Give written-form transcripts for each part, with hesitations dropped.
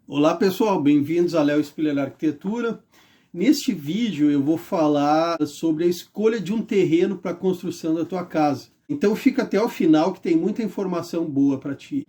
Olá pessoal, bem-vindos a Léo Spiller Arquitetura. Neste vídeo eu vou falar sobre a escolha de um terreno para a construção da tua casa. Então fica até o final que tem muita informação boa para ti.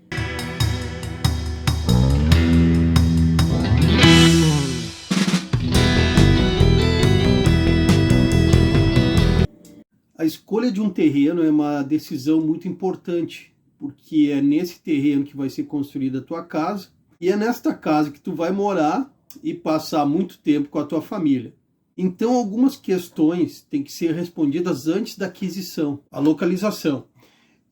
A escolha de um terreno é uma decisão muito importante, porque é nesse terreno que vai ser construída a tua casa e é nesta casa que tu vai morar e passar muito tempo com a tua família. Então algumas questões têm que ser respondidas antes da aquisição. A localização.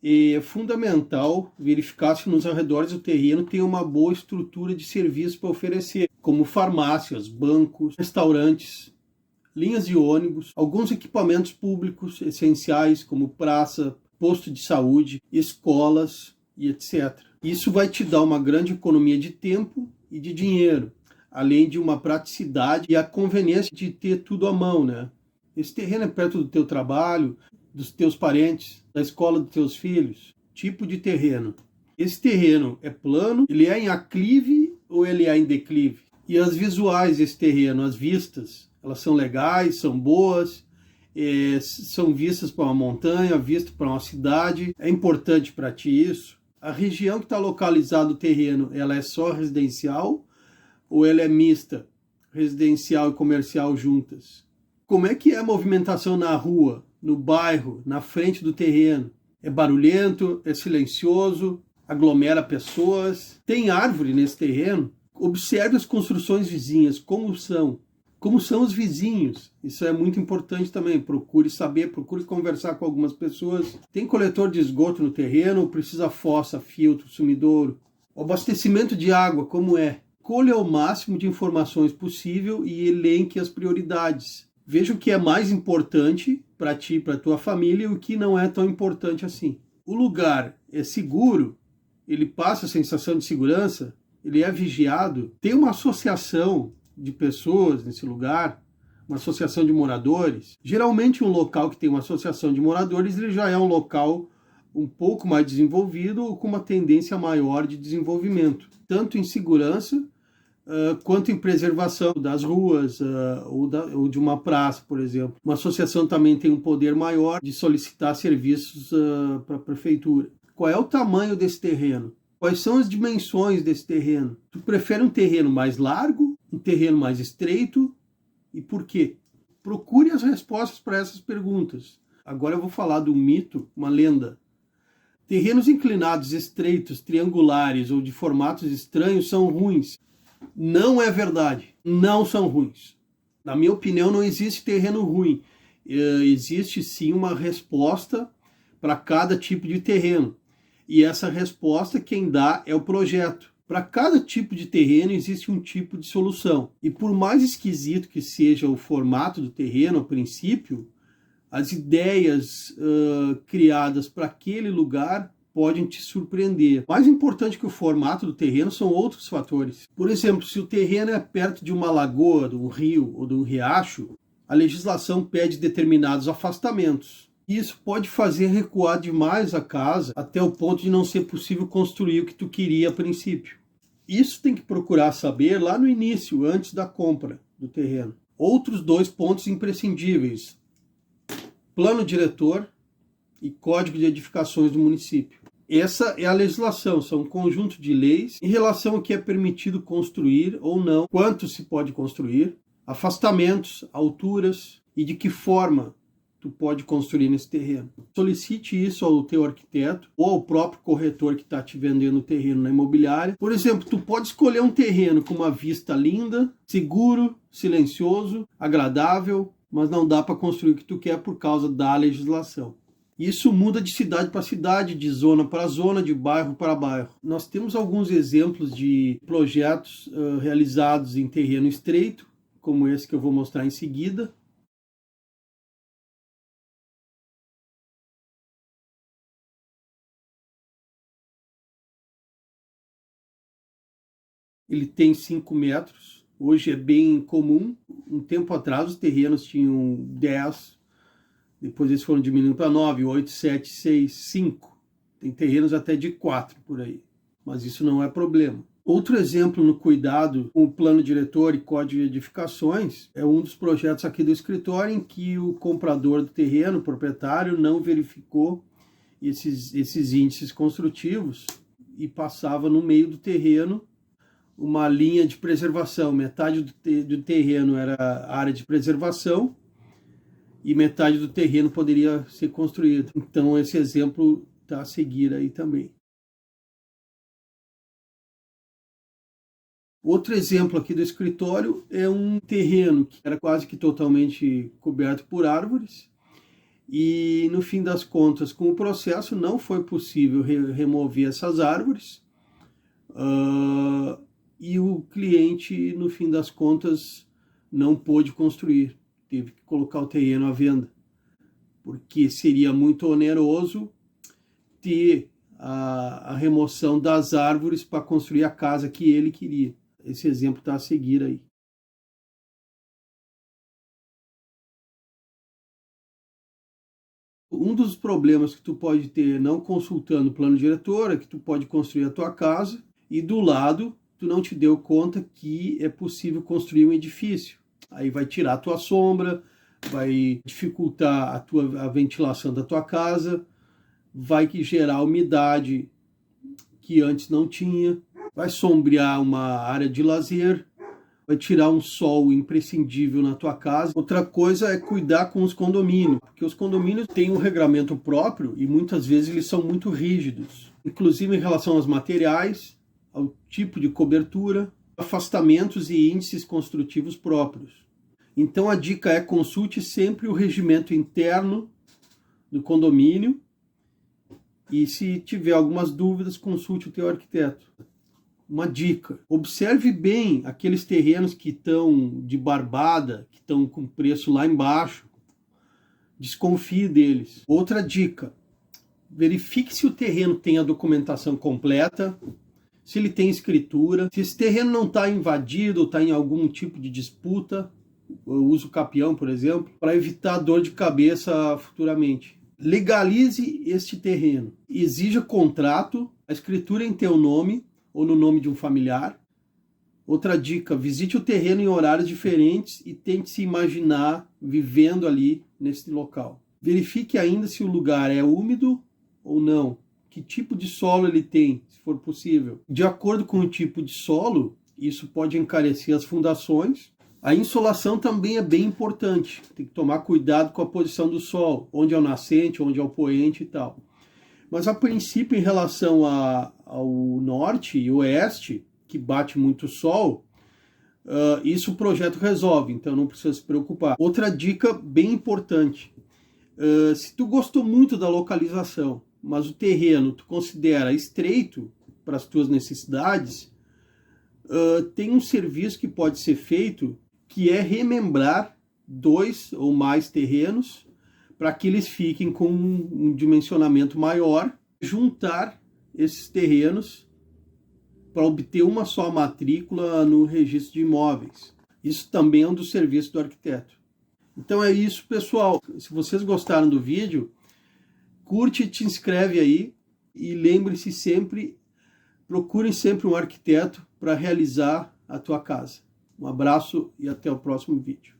É fundamental verificar se nos arredores do terreno tem uma boa estrutura de serviço para oferecer, como farmácias, bancos, restaurantes, linhas de ônibus, alguns equipamentos públicos essenciais, como praça, posto de saúde, escolas e etc. Isso vai te dar uma grande economia de tempo e de dinheiro, além de uma praticidade e a conveniência de ter tudo à mão, né? Esse terreno é perto do teu trabalho, dos teus parentes, da escola dos teus filhos. Tipo de terreno. Esse terreno é plano, ele é em aclive ou ele é em declive? E as visuais desse terreno, as vistas, elas são legais, são boas, são vistas para uma montanha, vista para uma cidade. É importante para ti isso? A região que está localizado o terreno, ela é só residencial ou ela é mista, residencial e comercial juntas? Como é que é a movimentação na rua, no bairro, na frente do terreno? É barulhento, é silencioso, aglomera pessoas? Tem árvore nesse terreno? Observe as construções vizinhas, como são os vizinhos. Isso é muito importante também. Procure saber, procure conversar com algumas pessoas. Tem coletor de esgoto no terreno? Precisa fossa, filtro, sumidouro? O abastecimento de água, como é? Colha o máximo de informações possível e elenque as prioridades. Veja o que é mais importante para ti, para tua família, e o que não é tão importante assim. O lugar é seguro? Ele passa a sensação de segurança? Ele é vigiado? Tem uma associação de pessoas nesse lugar? Uma associação de moradores? Geralmente um local que tem uma associação de moradores, ele já é um local um pouco mais desenvolvido ou com uma tendência maior de desenvolvimento, tanto em segurança quanto em preservação das ruas ou de uma praça, por exemplo. Uma associação também tem um poder maior de solicitar serviços para a prefeitura. Qual é o tamanho desse terreno? Quais são as dimensões desse terreno? Tu prefere um terreno mais largo, um terreno mais estreito? E por quê? Procure as respostas para essas perguntas. Agora eu vou falar do mito, uma lenda. Terrenos inclinados, estreitos, triangulares ou de formatos estranhos são ruins. Não é verdade. Não são ruins. Na minha opinião, não existe terreno ruim. Existe sim uma resposta para cada tipo de terreno. E essa resposta quem dá é o projeto. Para cada tipo de terreno existe um tipo de solução. E por mais esquisito que seja o formato do terreno, a princípio, as ideias criadas para aquele lugar podem te surpreender. Mais importante que o formato do terreno são outros fatores. Por exemplo, se o terreno é perto de uma lagoa, de um rio ou de um riacho, a legislação pede determinados afastamentos. Isso pode fazer recuar demais a casa até o ponto de não ser possível construir o que tu queria a princípio. Isso tem que procurar saber lá no início, antes da compra do terreno. Outros dois pontos imprescindíveis: plano diretor e código de edificações do município. Essa é a legislação, são um conjunto de leis em relação ao que é permitido construir ou não, quanto se pode construir, afastamentos, alturas e de que forma tu pode construir nesse terreno. Solicite isso ao teu arquiteto ou ao próprio corretor que está te vendendo o terreno na imobiliária. Por exemplo, tu pode escolher um terreno com uma vista linda, seguro, silencioso, agradável, mas não dá para construir o que tu quer por causa da legislação. Isso muda de cidade para cidade, de zona para zona, de bairro para bairro. Nós temos alguns exemplos de projetos realizados em terreno estreito, como esse que eu vou mostrar em seguida. Ele tem 5 metros, hoje é bem comum. Um tempo atrás os terrenos tinham 10, depois eles foram diminuindo para 9, 8, 7, 6, 5. Tem terrenos até de 4 por aí, mas isso não é problema. Outro exemplo no cuidado com o plano diretor e código de edificações é um dos projetos aqui do escritório em que o comprador do terreno, o proprietário, não verificou esses índices construtivos e passava no meio do terreno uma linha de preservação. Metade do terreno era área de preservação e metade do terreno poderia ser construído. Então esse exemplo está a seguir aí também. Outro exemplo aqui do escritório é um terreno que era quase que totalmente coberto por árvores e, no fim das contas, com o processo não foi possível remover essas árvores e o cliente, no fim das contas, não pôde construir, teve que colocar o terreno à venda, porque seria muito oneroso ter a remoção das árvores para construir a casa que ele queria. Esse exemplo está a seguir aí. Um dos problemas que tu pode ter não consultando o plano diretor é que tu pode construir a tua casa e do lado tu não te deu conta que é possível construir um edifício. Aí vai tirar a tua sombra, vai dificultar a ventilação da tua casa, vai gerar umidade que antes não tinha, vai sombrear uma área de lazer, vai tirar um sol imprescindível na tua casa. Outra coisa é cuidar com os condomínios, porque os condomínios têm um regramento próprio e muitas vezes eles são muito rígidos, inclusive em relação aos materiais, ao tipo de cobertura, afastamentos e índices construtivos próprios. Então a dica é: consulte sempre o regimento interno do condomínio e, se tiver algumas dúvidas, consulte o teu arquiteto. Uma dica: observe bem aqueles terrenos que estão de barbada, que estão com preço lá embaixo. Desconfie deles. Outra dica: verifique se o terreno tem a documentação completa, se ele tem escritura, se esse terreno não está invadido ou está em algum tipo de disputa, uso capião, por exemplo, para evitar dor de cabeça futuramente. Legalize este terreno. Exija contrato, a escritura em teu nome ou no nome de um familiar. Outra dica: visite o terreno em horários diferentes e tente se imaginar vivendo ali nesse local. Verifique ainda se o lugar é úmido ou não, que tipo de solo ele tem, se for possível. De acordo com o tipo de solo, isso pode encarecer as fundações. A insolação também é bem importante, tem que tomar cuidado com a posição do sol, onde é o nascente, onde é o poente e tal. Mas a princípio, em relação ao norte e oeste, que bate muito sol, isso o projeto resolve, então não precisa se preocupar. Outra dica bem importante: se tu gostou muito da localização, mas o terreno tu considera estreito para as tuas necessidades, tem um serviço que pode ser feito, que é remembrar 2 ou mais terrenos para que eles fiquem com um dimensionamento maior, juntar esses terrenos para obter uma só matrícula no registro de imóveis. Isso também é um dos serviços do arquiteto. Então é isso, pessoal. Se vocês gostaram do vídeo, curte e te inscreve aí, e lembre-se sempre, procure sempre um arquiteto para realizar a tua casa. Um abraço e até o próximo vídeo.